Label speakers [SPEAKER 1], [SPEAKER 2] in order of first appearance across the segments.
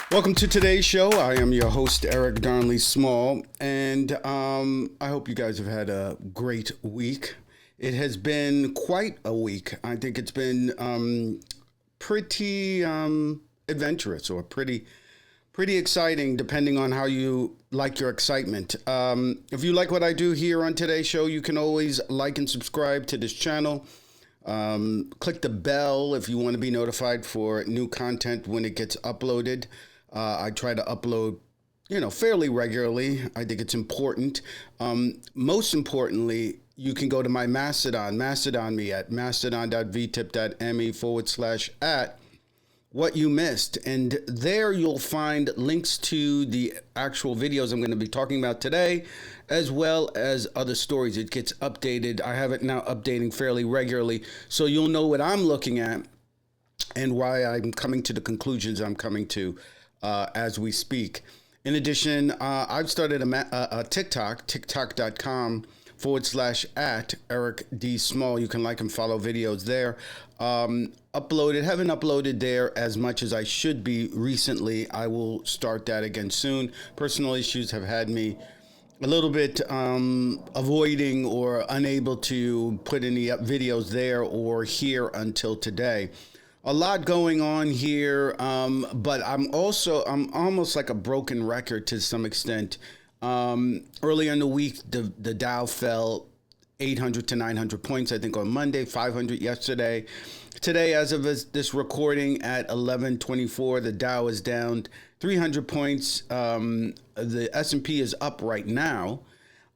[SPEAKER 1] Welcome to today's show. I am your host, Eric Darnley Small, and I hope you guys have had a great week. It has been quite a week. I think it's been pretty adventurous or pretty exciting, depending on how you like your excitement. If you like what I do here on today's show, you can always like and subscribe to this channel. Click the bell if you want to be notified for new content when it gets uploaded. I try to upload, fairly regularly. I think it's important. Most importantly, you can go to my Mastodon me at mastodon.vtip.me/@ what you missed. And there you'll find links to the actual videos I'm going to be talking about today, as well as other stories. It gets updated. I have it now updating fairly regularly, so you'll know what I'm looking at and why I'm coming to the conclusions I'm coming to as we speak. In addition, I've started a TikTok, tiktok.com/@ Eric D. Small. You can like and follow videos there. Haven't uploaded there as much as I should be recently. I will start that again soon. Personal issues have had me a little bit avoiding or unable to put any videos there or here until today. A lot going on here, but I'm almost like a broken record to some extent. Earlier in the week, the Dow fell 800 to 900 points, I think on Monday, 500 yesterday. Today, as of this recording at 11:24, the Dow is down 300 points. The S&P is up right now.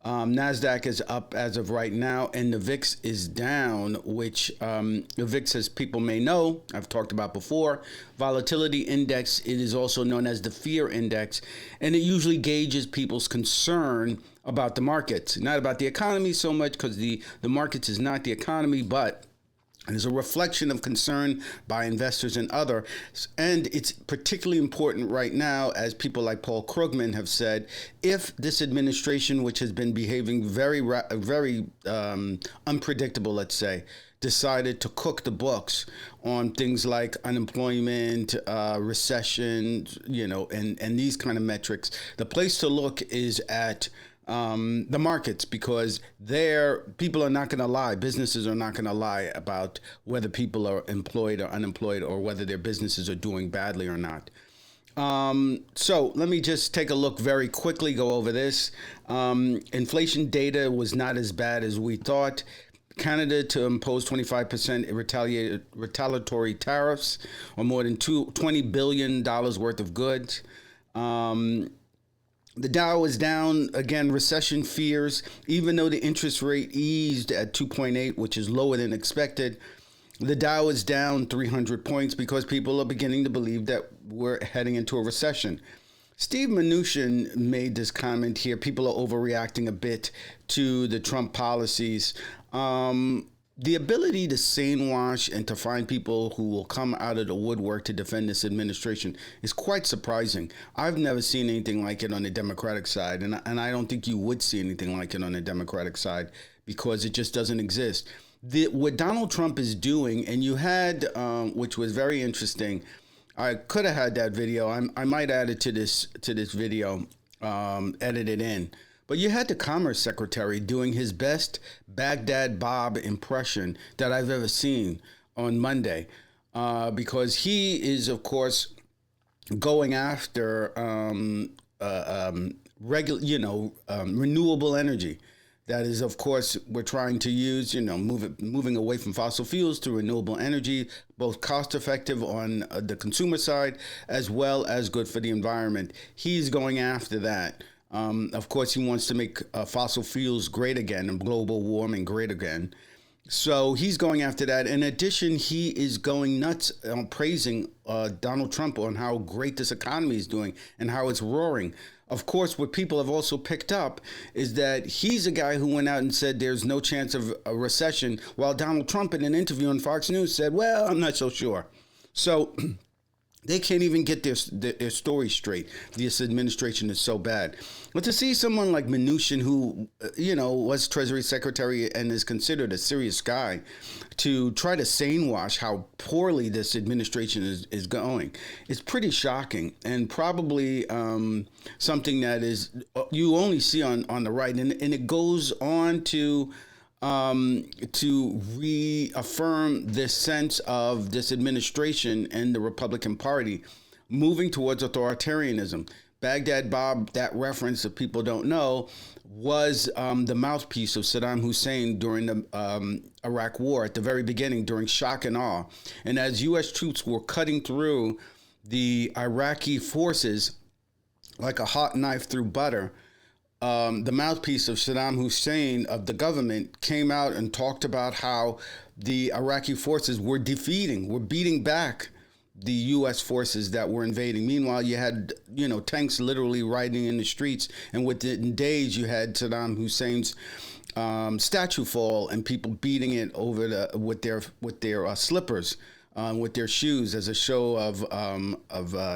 [SPEAKER 1] NASDAQ is up as of right now, and the VIX is down, which the VIX, as people may know, I've talked about before, volatility index. It is also known as the fear index, and it usually gauges people's concern about the markets, not about the economy so much, because the markets is not the economy, but it is a reflection of concern by investors and others. And it's particularly important right now, as people like Paul Krugman have said, if this administration, which has been behaving very unpredictable, let's say, decided to cook the books on things like unemployment, recession, and these kind of metrics, the place to look is at the markets, because people are not going to lie. Businesses are not going to lie about whether people are employed or unemployed, or whether their businesses are doing badly or not. So let me just take a look very quickly, go over this. Inflation data was not as bad as we thought. Canada to impose 25% retaliatory tariffs on more than $20 billion worth of goods. The Dow is down, again, recession fears, even though the interest rate eased at 2.8, which is lower than expected. The Dow is down 300 points because people are beginning to believe that we're heading into a recession. Steve Mnuchin made this comment here. People are overreacting a bit to the Trump policies. The ability to sane wash and to find people who will come out of the woodwork to defend this administration is quite surprising. I've never seen anything like it on the Democratic side, and I don't think you would see anything like it on the Democratic side, because it just doesn't exist. What Donald Trump is doing, and you had, which was very interesting, I could have had that video. I might add it to this video, edit it in. But you had the Commerce Secretary doing his best Baghdad Bob impression that I've ever seen on Monday, because he is, of course, going after renewable energy. That is, of course, we're trying to use, moving away from fossil fuels to renewable energy, both cost effective on the consumer side as well as good for the environment. He's going after that. Of course, he wants to make fossil fuels great again and global warming great again. So he's going after that. In addition, he is going nuts praising Donald Trump on how great this economy is doing and how it's roaring. Of course, what people have also picked up is that he's a guy who went out and said there's no chance of a recession, while Donald Trump in an interview on Fox News said, well, I'm not so sure. So They can't even get their story straight. This administration is so bad. But to see someone like Mnuchin, who, was Treasury Secretary and is considered a serious guy, to try to sane wash how poorly this administration is going, is pretty shocking, and probably something that is you only see on the right. And it goes on to reaffirm this sense of this administration and the Republican Party moving towards authoritarianism. Baghdad Bob, that reference, if people don't know, was the mouthpiece of Saddam Hussein during the Iraq War at the very beginning, during shock and awe. And as U.S. troops were cutting through the Iraqi forces like a hot knife through butter, the mouthpiece of Saddam Hussein, of the government, came out and talked about how the Iraqi forces were beating back the U.S. forces that were invading. Meanwhile, you had, tanks literally riding in the streets, and within days you had Saddam Hussein's statue fall and people beating it over with their slippers, with their shoes, as a show of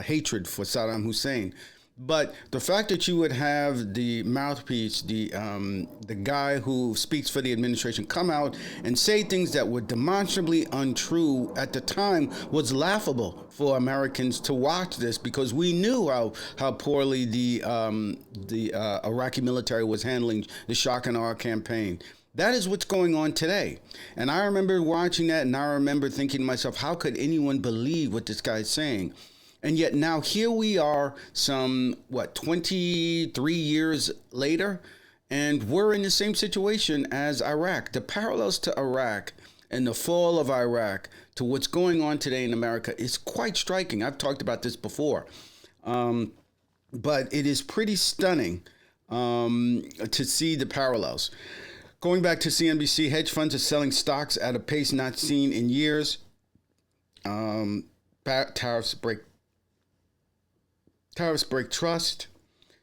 [SPEAKER 1] hatred for Saddam Hussein. But the fact that you would have the mouthpiece, the guy who speaks for the administration, come out and say things that were demonstrably untrue at the time was laughable for Americans to watch this, because we knew how poorly the Iraqi military was handling the shock and awe campaign. That is what's going on today. And I remember watching that, and I remember thinking to myself, how could anyone believe what this guy's saying? And yet now here we are, 23 years later, and we're in the same situation as Iraq. The parallels to Iraq and the fall of Iraq to what's going on today in America is quite striking. I've talked about this before, but it is pretty stunning to see the parallels. Going back to CNBC, hedge funds are selling stocks at a pace not seen in years. Tariffs break trust.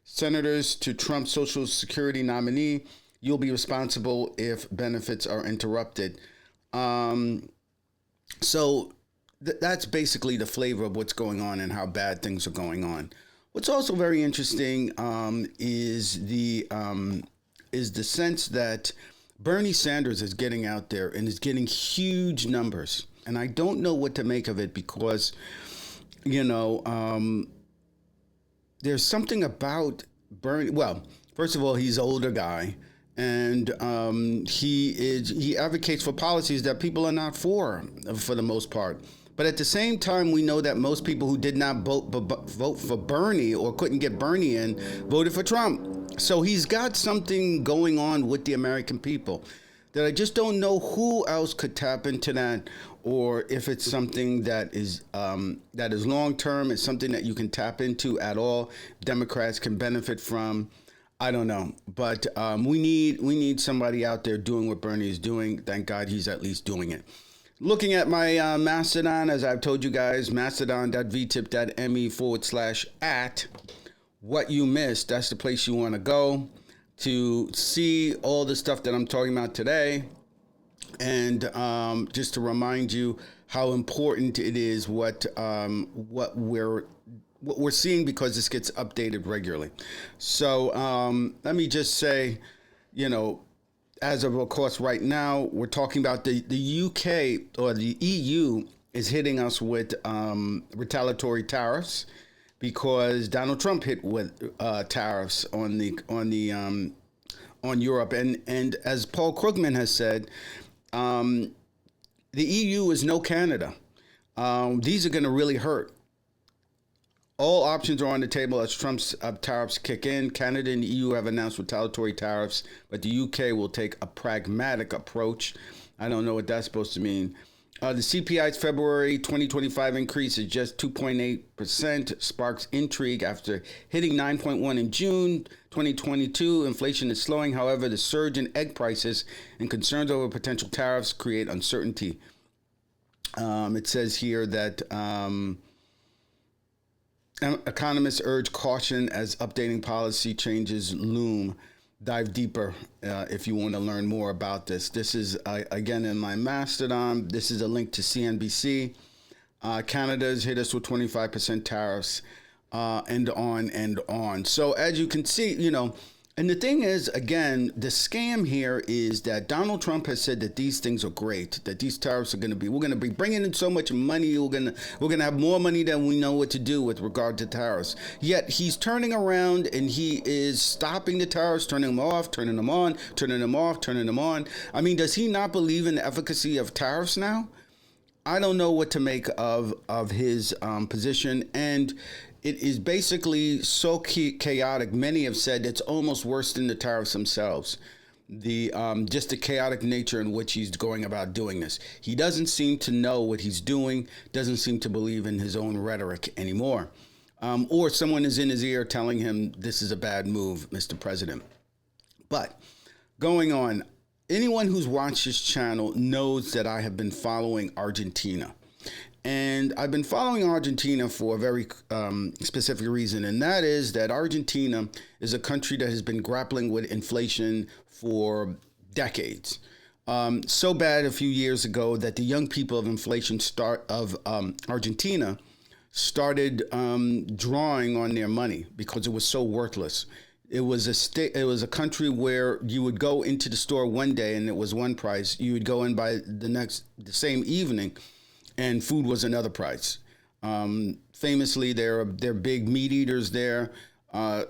[SPEAKER 1] Senators to Trump's Social Security nominee. You'll be responsible if benefits are interrupted. So that's basically the flavor of what's going on and how bad things are going on. What's also very interesting is the sense that Bernie Sanders is getting out there and is getting huge numbers. And I don't know what to make of it, because, there's something about Bernie. Well, first of all, he's an older guy, and he advocates for policies that people are not for the most part. But at the same time, we know that most people who did not vote for Bernie or couldn't get Bernie in voted for Trump. So he's got something going on with the American people that I just don't know who else could tap into that, or if it's something that is long term, it's something that you can tap into at all. Democrats can benefit from. I don't know, but we need somebody out there doing what Bernie is doing. Thank God he's at least doing it. Looking at my Mastodon, as I've told you guys, mastodon.vtip.me/@ what you missed. That's the place you want to go to see all the stuff that I'm talking about today. And just to remind you how important it is what we're seeing, because this gets updated regularly. So let me just say, as of course right now, we're talking about the UK, or the EU is hitting us with retaliatory tariffs, because Donald Trump hit with tariffs on Europe, and as Paul Krugman has said, the EU is no Canada. These are going to really hurt. All options are on the table as Trump's tariffs kick in. Canada and the EU have announced retaliatory tariffs, but the UK will take a pragmatic approach. I don't know what that's supposed to mean. The CPI's February 2025 increase is just 2.8%, sparks intrigue after hitting 9.1 in June 2022. Inflation is slowing. However, the surge in egg prices and concerns over potential tariffs create uncertainty. It says here that economists urge caution as updating policy changes loom. Dive deeper if you want to learn more about this. This is, again, in my Mastodon. This is a link to CNBC. Canada's hit us with 25% tariffs, and on and on. So as you can see, and the thing is, again, the scam here is that Donald Trump has said that these things are great, that these tariffs are we're going to be bringing in so much money, we're going to have more money than we know what to do with regard to tariffs. Yet he's turning around and he is stopping the tariffs, turning them off, turning them on, turning them off, turning them on. I mean, does he not believe in the efficacy of tariffs now? I don't know what to make of his position, and it is basically so chaotic. Many have said it's almost worse than the tariffs themselves. Just the chaotic nature in which he's going about doing this. He doesn't seem to know what he's doing, doesn't seem to believe in his own rhetoric anymore. Or someone is in his ear telling him this is a bad move, Mr. President. But going on, anyone who's watched this channel knows that I have been following Argentina. And I've been following Argentina for a very specific reason, and that is that Argentina is a country that has been grappling with inflation for decades. So bad a few years ago that the young people of Argentina started drawing on their money because it was so worthless. It was a country where you would go into the store one day and it was one price. You would go in by the same evening, and food was another price. Famously, they're big meat eaters there.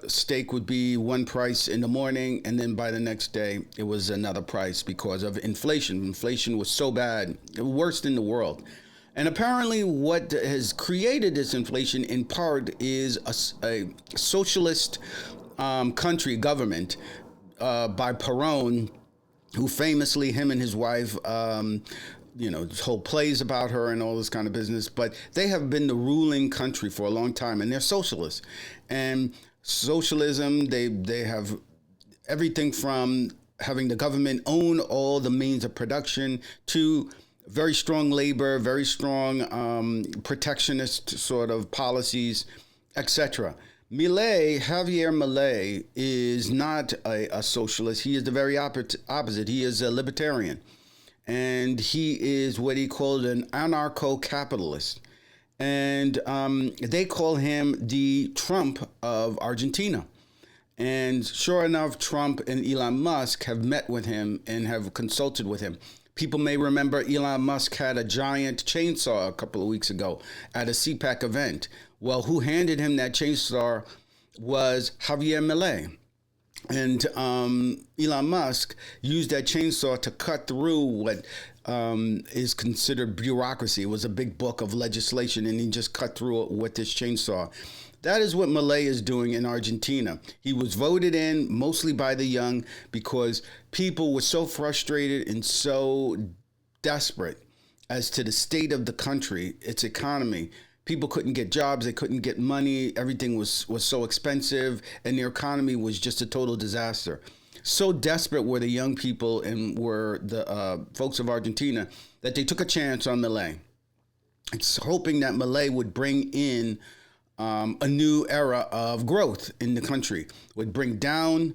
[SPEAKER 1] Steak would be one price in the morning, and then by the next day, it was another price because of inflation. Inflation was so bad, worst in the world. And apparently what has created this inflation in part is a socialist country government by Perón, who famously, him and his wife, whole plays about her and all this kind of business, but they have been the ruling country for a long time, and they're socialists. And socialism, they have everything from having the government own all the means of production to very strong labor, very strong protectionist sort of policies, etc. Javier Milei is not a socialist. He is the very opposite. He is a libertarian. And he is what he called an anarcho-capitalist. And they call him the Trump of Argentina. And sure enough, Trump and Elon Musk have met with him and have consulted with him. People may remember Elon Musk had a giant chainsaw a couple of weeks ago at a CPAC event. Well, who handed him that chainsaw was Javier Milei. And Elon Musk used that chainsaw to cut through what is considered bureaucracy. It was a big book of legislation, and he just cut through it with this chainsaw. That is what Milei is doing in Argentina. He was voted in mostly by the young because people were so frustrated and so desperate as to the state of the country, its economy. People couldn't get jobs, they couldn't get money, everything was so expensive, and their economy was just a total disaster. So desperate were the young people and were the folks of Argentina that they took a chance on Milei. It's hoping that Milei would bring in a new era of growth in the country, would bring down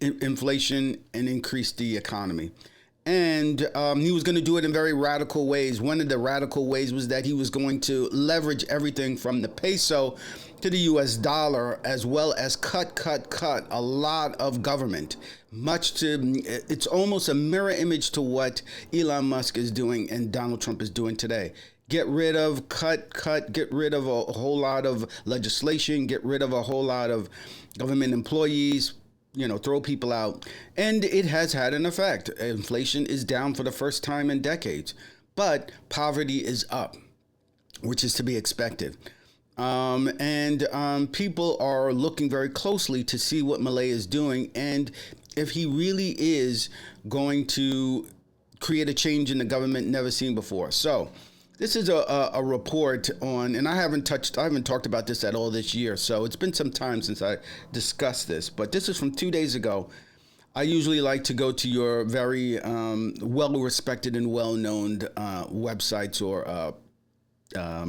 [SPEAKER 1] inflation and increase the economy. And he was going to do it in very radical ways. One of the radical ways was that he was going to leverage everything from the peso to the US dollar, as well as cut a lot of government. It's almost a mirror image to what Elon Musk is doing and Donald Trump is doing today. Get rid of, get rid of a whole lot of legislation, get rid of a whole lot of government employees, throw people out. And it has had an effect. Inflation is down for the first time in decades, but poverty is up, which is to be expected. And people are looking very closely to see what Milei is doing and if he really is going to create a change in the government never seen before. So this is a report on, and I haven't talked about this at all this year, so it's been some time since I discussed this, but this is from 2 days ago. I usually like to go to your very well-respected and well-known websites or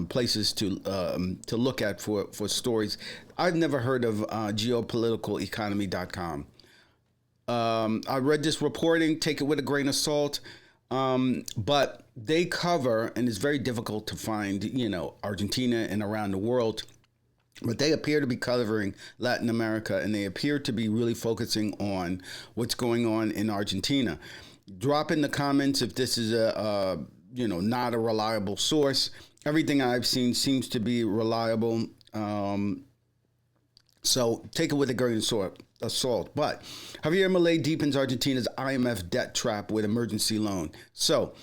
[SPEAKER 1] places to look at for stories. I've never heard of geopoliticaleconomy.com. I read this reporting, take it with a grain of salt. But they cover, and it's very difficult to find, Argentina and around the world. But they appear to be covering Latin America, and they appear to be really focusing on what's going on in Argentina. Drop in the comments if this is not a reliable source. Everything I've seen seems to be reliable. So take it with a grain of salt. But Javier Milei deepens Argentina's IMF debt trap with emergency loan. So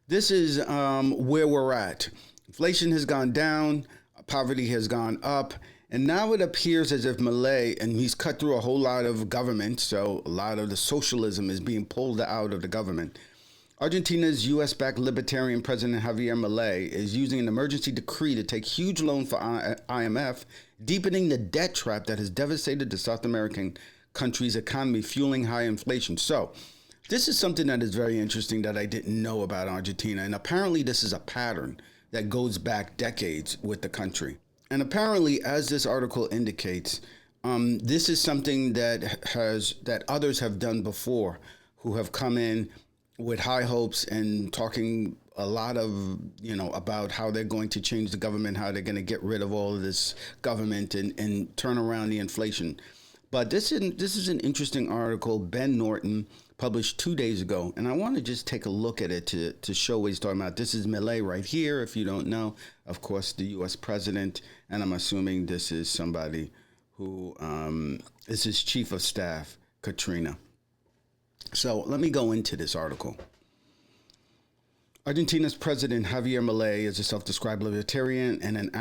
[SPEAKER 1] this is where we're at. Inflation has gone down. Poverty has gone up. And now it appears as if Milei, and he's cut through a whole lot of government, so a lot of the socialism is being pulled out of the government. Argentina's U.S.-backed libertarian President Javier Milei is using an emergency decree to take huge loan for IMF, deepening the debt trap that has devastated the South American country's economy, fueling high inflation. So this is something that is very interesting that I didn't know about Argentina. And apparently this is a pattern that goes back decades with the country. And apparently, as this article indicates, this is something that others have done before, who have come in with high hopes and talking a lot of, about how they're going to change the government, how they're going to get rid of all of this government and turn around the inflation. But this is an interesting article Ben Norton published 2 days ago, and I want to just take a look at it to show what he's talking about. This is Milei right here, if you don't know. Of course, the U.S. president, and I'm assuming this is somebody who is his chief of staff, Katrina. So let me go into this article. Argentina's president, Javier Milei, is a self-described libertarian and an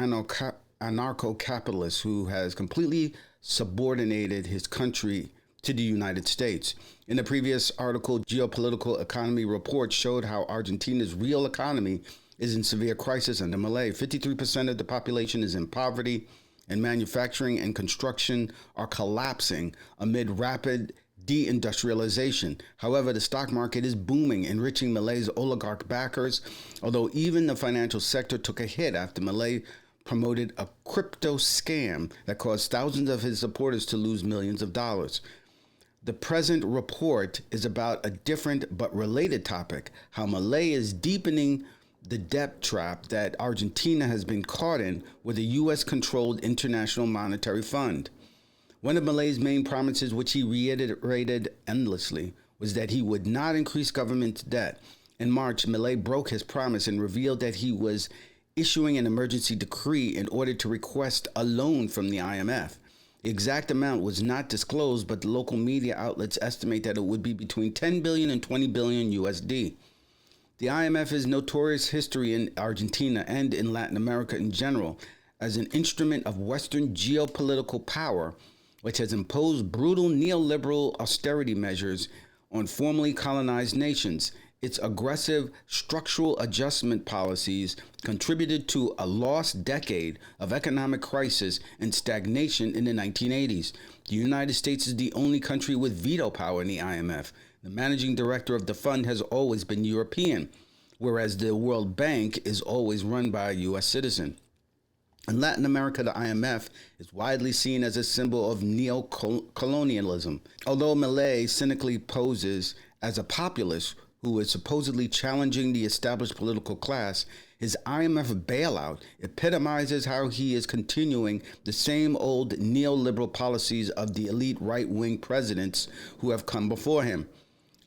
[SPEAKER 1] anarcho-capitalist who has completely subordinated his country to the United States. In the previous article, Geopolitical Economy Report showed how Argentina's real economy is in severe crisis under Milei. 53% of the population is in poverty, and manufacturing and construction are collapsing amid rapid deindustrialization. However, the stock market is booming, enriching Milei's oligarch backers, although even the financial sector took a hit after Milei promoted a crypto scam that caused thousands of his supporters to lose millions of dollars. The present report is about a different but related topic, how Milei is deepening the debt trap that Argentina has been caught in with a U.S.-controlled International Monetary Fund. One of Milei's main promises, which he reiterated endlessly, was that he would not increase government debt. In March, Milei broke his promise and revealed that he was issuing an emergency decree in order to request a loan from the IMF. The exact amount was not disclosed, but the local media outlets estimate that it would be between 10 billion and 20 billion USD. The IMF is notorious history in Argentina and in Latin America in general as an instrument of Western geopolitical power, which has imposed brutal neoliberal austerity measures on formerly colonized nations. Its aggressive structural adjustment policies contributed to a lost decade of economic crisis and stagnation in the 1980s. The United States is the only country with veto power in the IMF. The managing director of the fund has always been European, whereas the World Bank is always run by a U.S. citizen. In Latin America, the IMF is widely seen as a symbol of neo-colonialism. Although Milei cynically poses as a populist who is supposedly challenging the established political class, his IMF bailout epitomizes how he is continuing the same old neoliberal policies of the elite right-wing presidents who have come before him.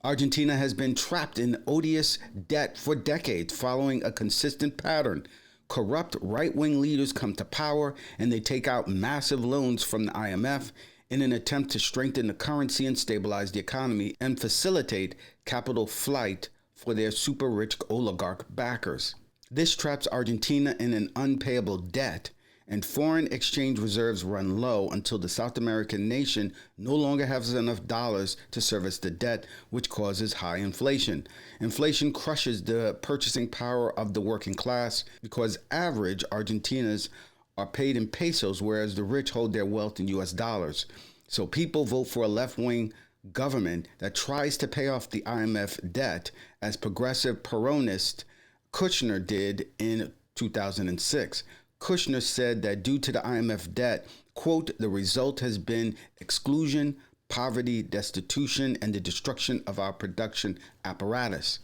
[SPEAKER 1] Argentina has been trapped in odious debt for decades, following a consistent pattern. Corrupt right-wing leaders come to power and they take out massive loans from the IMF in an attempt to strengthen the currency and stabilize the economy and facilitate capital flight for their super-rich oligarch backers. This traps Argentina in an unpayable debt, and foreign exchange reserves run low until the South American nation no longer has enough dollars to service the debt, which causes high inflation. Inflation crushes the purchasing power of the working class because average Argentinians are paid in pesos, whereas the rich hold their wealth in U.S. dollars. So people vote for a left-wing government that tries to pay off the IMF debt, as progressive Peronist Kushner did in 2006. Kushner said that due to the IMF debt, quote, the result has been exclusion, poverty, destitution, and the destruction of our production apparatus.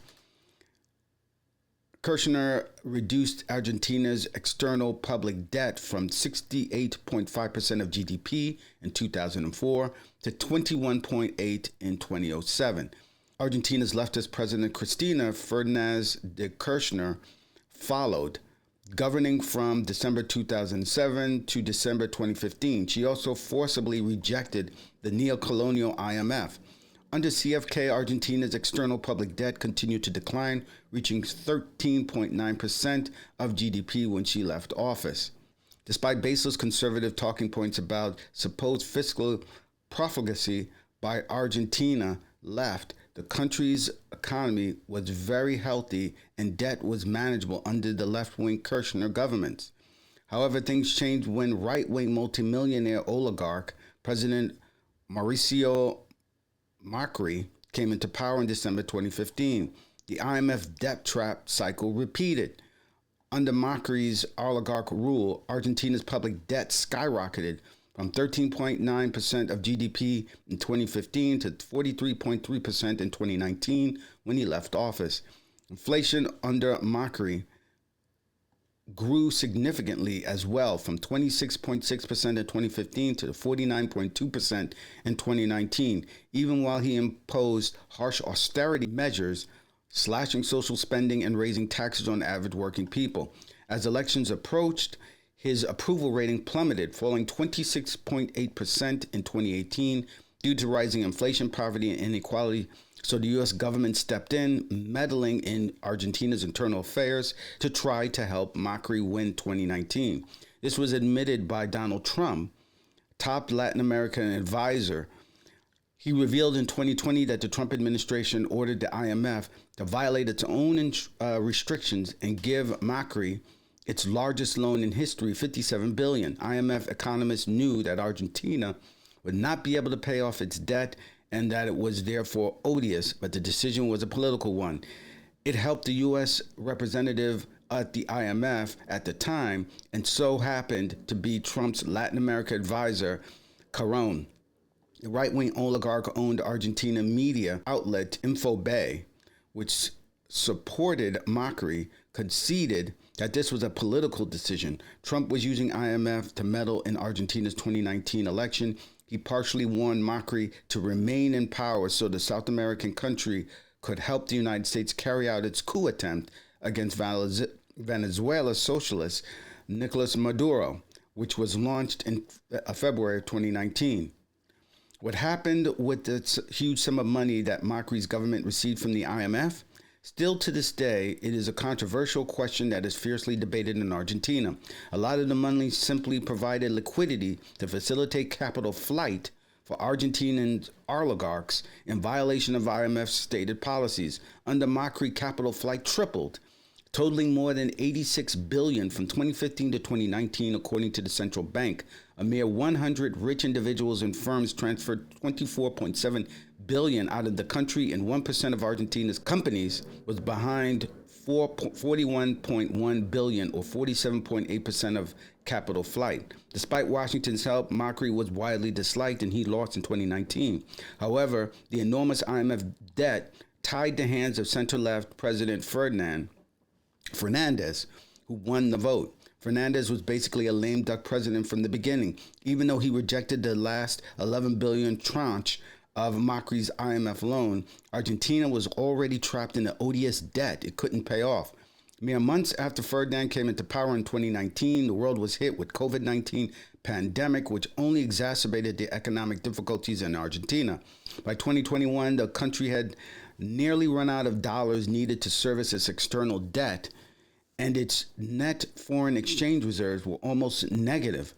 [SPEAKER 1] Kirchner reduced Argentina's external public debt from 68.5% of GDP in 2004 to 21.8% in 2007. Argentina's leftist president Cristina Fernández de Kirchner followed, governing from December 2007 to December 2015. She also forcibly rejected the neo-colonial IMF. Under CFK, Argentina's external public debt continued to decline, reaching 13.9% of GDP when she left office. Despite baseless conservative talking points about supposed fiscal profligacy by Argentina left, the country's economy was very healthy and debt was manageable under the left-wing Kirchner governments. However, things changed when right-wing multimillionaire oligarch President Mauricio Macri came into power in December 2015. The IMF debt trap cycle repeated. Under Macri's oligarch rule, Argentina's public debt skyrocketed from 13.9% of GDP in 2015 to 43.3% in 2019 when he left office. Inflation under Macri grew significantly as well, from 26.6% in 2015 to 49.2% in 2019, even while he imposed harsh austerity measures, slashing social spending and raising taxes on average working people. As elections approached, his approval rating plummeted, falling 26.8% in 2018 due to rising inflation, poverty, and inequality. So the U.S. government stepped in, meddling in Argentina's internal affairs to try to help Macri win 2019. This was admitted by Donald Trump, top Latin American advisor. He revealed in 2020 that the Trump administration ordered the IMF to violate its own restrictions and give Macri its largest loan in history, $57 billion. IMF economists knew that Argentina would not be able to pay off its debt and that it was therefore odious, but the decision was a political one. It helped the U.S. representative at the IMF at the time, and so happened to be Trump's Latin America advisor, Carón. The right-wing oligarch-owned Argentina media outlet InfoBay, which supported Macri, conceded that this was a political decision. Trump was using IMF to meddle in Argentina's 2019 election. He partially warned Macri to remain in power so the South American country could help the United States carry out its coup attempt against Venezuela's socialist Nicolas Maduro, which was launched in February of 2019. What happened with the huge sum of money that Macri's government received from the IMF? Still to this day, it is a controversial question that is fiercely debated in Argentina. A lot of the money simply provided liquidity to facilitate capital flight for Argentinian oligarchs in violation of IMF's stated policies. Under Macri, capital flight tripled, totaling more than $86 billion from 2015 to 2019, according to the central bank. A mere 100 rich individuals and firms transferred $24.7 billion out of the country, and 1% of Argentina's companies was behind $41.1 billion, or 47.8% of capital flight. Despite Washington's help, Macri was widely disliked and he lost in 2019. However, the enormous IMF debt tied the hands of center-left President Fernandez, who won the vote. Fernandez was basically a lame duck president from the beginning. Even though he rejected the last $11 billion tranche of Macri's IMF loan, Argentina was already trapped in an odious debt it couldn't pay off. Mere months after Ferdinand came into power in 2019, the world was hit with COVID-19 pandemic, which only exacerbated the economic difficulties in Argentina. By 2021, the country had nearly run out of dollars needed to service its external debt, and its net foreign exchange reserves were almost negative.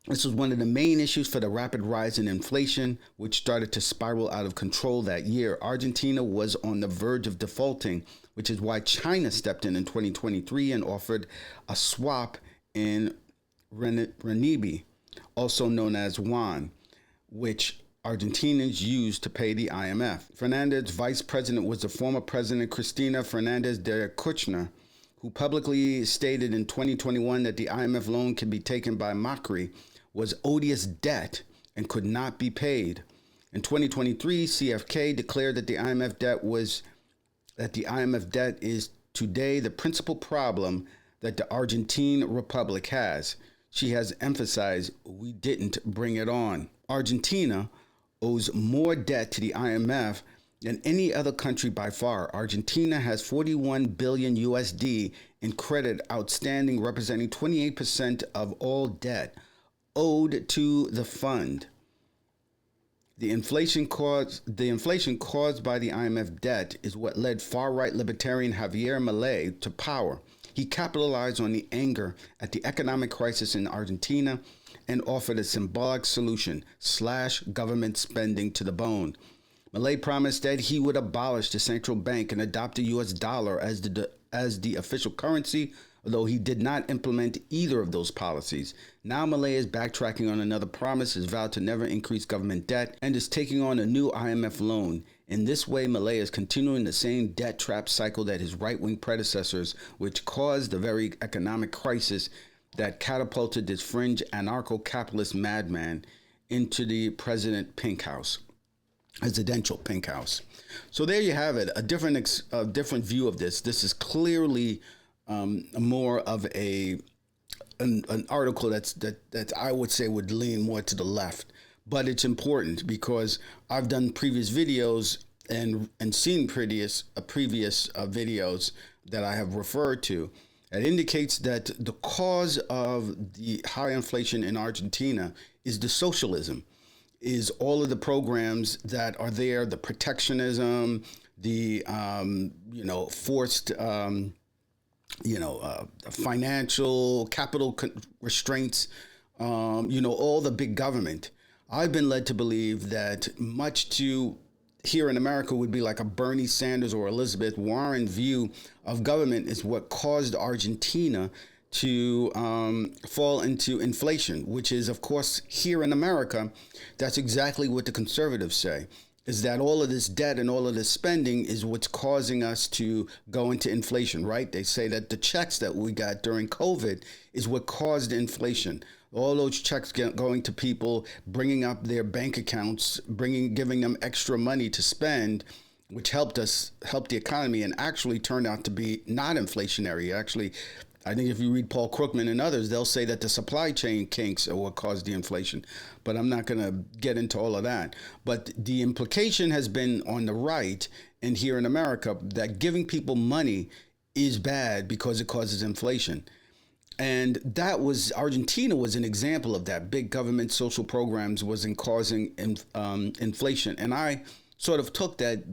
[SPEAKER 1] This was one of the main issues for the rapid rise in inflation, which started to spiral out of control that year. Argentina was on the verge of defaulting, which is why China stepped in 2023 and offered a swap in renminbi, also known as yuan, which Argentinians used to pay the IMF. Fernandez's vice president was the former president Cristina Fernández de Kirchner, who publicly stated in 2021 that the IMF loan can be taken by Macri was odious debt and could not be paid. In 2023, CFK declared that the IMF debt is today the principal problem that the Argentine Republic has. She has emphasized we didn't bring it on. Argentina owes more debt to the IMF than any other country by far. Argentina has 41 billion USD in credit outstanding, representing 28% of all debt owed to the fund. The inflation caused by the IMF debt is what led far-right libertarian Javier Milei to power. He capitalized on the anger at the economic crisis in Argentina and offered a symbolic solution: slash government spending to the bone. Milei promised that he would abolish the central bank and adopt the U.S. dollar as the official currency, although he did not implement either of those policies. Now Milei is backtracking on another promise, has vowed to never increase government debt, and is taking on a new IMF loan. In this way, Milei is continuing the same debt trap cycle that his right-wing predecessors, which caused the very economic crisis that catapulted this fringe anarcho-capitalist madman into the presidential pink house. So there you have it, a different view of this. This is clearly more of an article that I would say would lean more to the left, but it's important because I've done previous videos and seen previous videos that I have referred to. It indicates that the cause of the high inflation in Argentina is the socialism, is all of the programs that are there, the protectionism, the forced financial capital restraints, all the big government. I've been led to believe that much to here in America would be like a Bernie Sanders or Elizabeth Warren view of government is what caused Argentina to fall into inflation, which is, of course, here in America, that's exactly what the conservatives say, is that all of this debt and all of this spending is what's causing us to go into inflation, right? They say that the checks that we got during COVID is what caused inflation. All those checks going to people, bringing up their bank accounts, giving them extra money to spend, which helped the economy and actually turned out to be not inflationary. Actually, I think if you read Paul Krugman and others, they'll say that the supply chain kinks are what caused the inflation. But I'm not going to get into all of that. But the implication has been on the right and here in America that giving people money is bad because it causes inflation. And Argentina was an example of that. Big government social programs wasn't causing inflation. And I sort of took that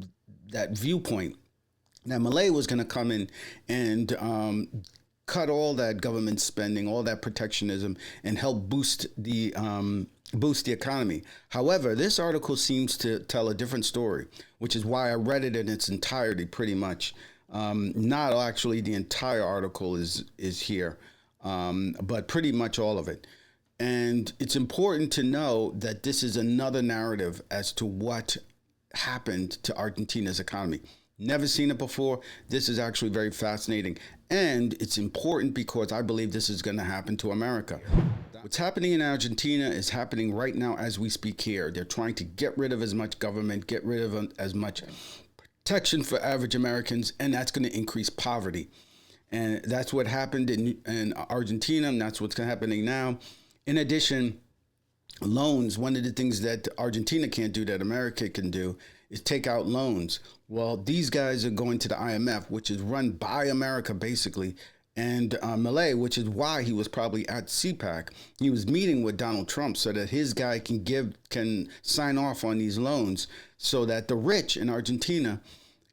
[SPEAKER 1] viewpoint that Milei was going to come in and cut all that government spending, all that protectionism, and help boost the economy. However, this article seems to tell a different story, which is why I read it in its entirety, pretty much. Not actually the entire article is here, but pretty much all of it. And it's important to know that this is another narrative as to what happened to Argentina's economy. Never seen it before. This is actually very fascinating. And it's important because I believe this is going to happen to America. What's happening in Argentina is happening right now as we speak here. They're trying to get rid of as much government, get rid of as much protection for average Americans, and that's going to increase poverty. And that's what happened in Argentina, and that's what's happening now. In addition, loans, one of the things that Argentina can't do that America can do is take out loans. Well, these guys are going to the IMF, which is run by America, basically, and Milei, which is why he was probably at CPAC. He was meeting with Donald Trump so that his guy can sign off on these loans so that the rich in Argentina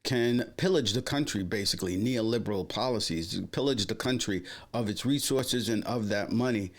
[SPEAKER 1] can pillage the country, basically, neoliberal policies, pillage the country of its resources and of that money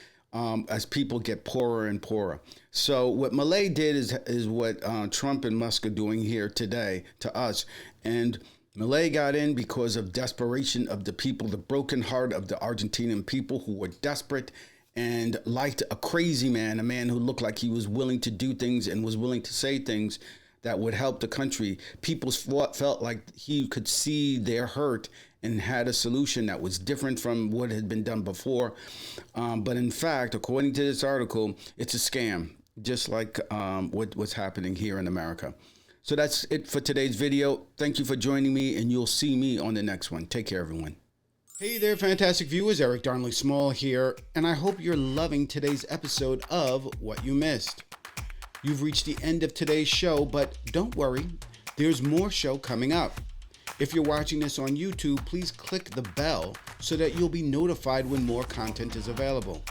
[SPEAKER 1] as people get poorer and poorer. So what Milei did is what Trump and Musk are doing here today to us. And Milei got in because of desperation of the people, the broken heart of the Argentinian people who were desperate and liked a crazy man, a man who looked like he was willing to do things and was willing to say things that would help the country. People felt like he could see their hurt and had a solution that was different from what had been done before. But in fact, according to this article, it's a scam, just like what's happening here in America. So that's it for today's video. Thank you for joining me, and you'll see me on the next one. Take care, everyone. Hey there, fantastic viewers. Eric Darnley Small here, and I hope you're loving today's episode of What You Missed. You've reached the end of today's show, but don't worry, there's more show coming up. If you're watching this on YouTube, please click the bell so that you'll be notified when more content is available.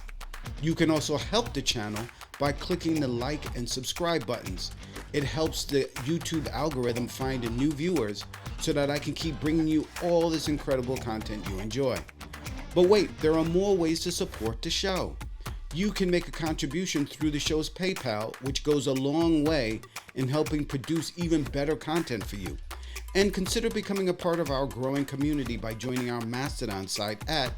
[SPEAKER 1] You can also help the channel by clicking the like and subscribe buttons. It helps the YouTube algorithm find new viewers so that I can keep bringing you all this incredible content you enjoy. But wait, there are more ways to support the show. You can make a contribution through the show's PayPal, which goes a long way in helping produce even better content for you. And consider becoming a part of our growing community by joining our Mastodon site at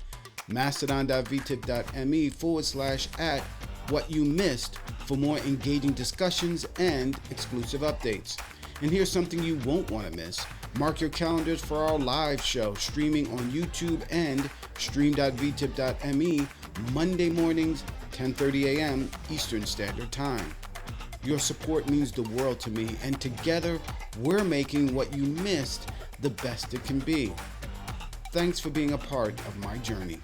[SPEAKER 1] mastodon.vtip.me/@whatyoumissed for more engaging discussions and exclusive updates. And here's something you won't want to miss. Mark your calendars for our live show streaming on YouTube and stream.vtip.me Monday mornings, 10:30 a.m. Eastern Standard Time. Your support means the world to me, and together we're making What You Missed the best it can be. Thanks for being a part of my journey.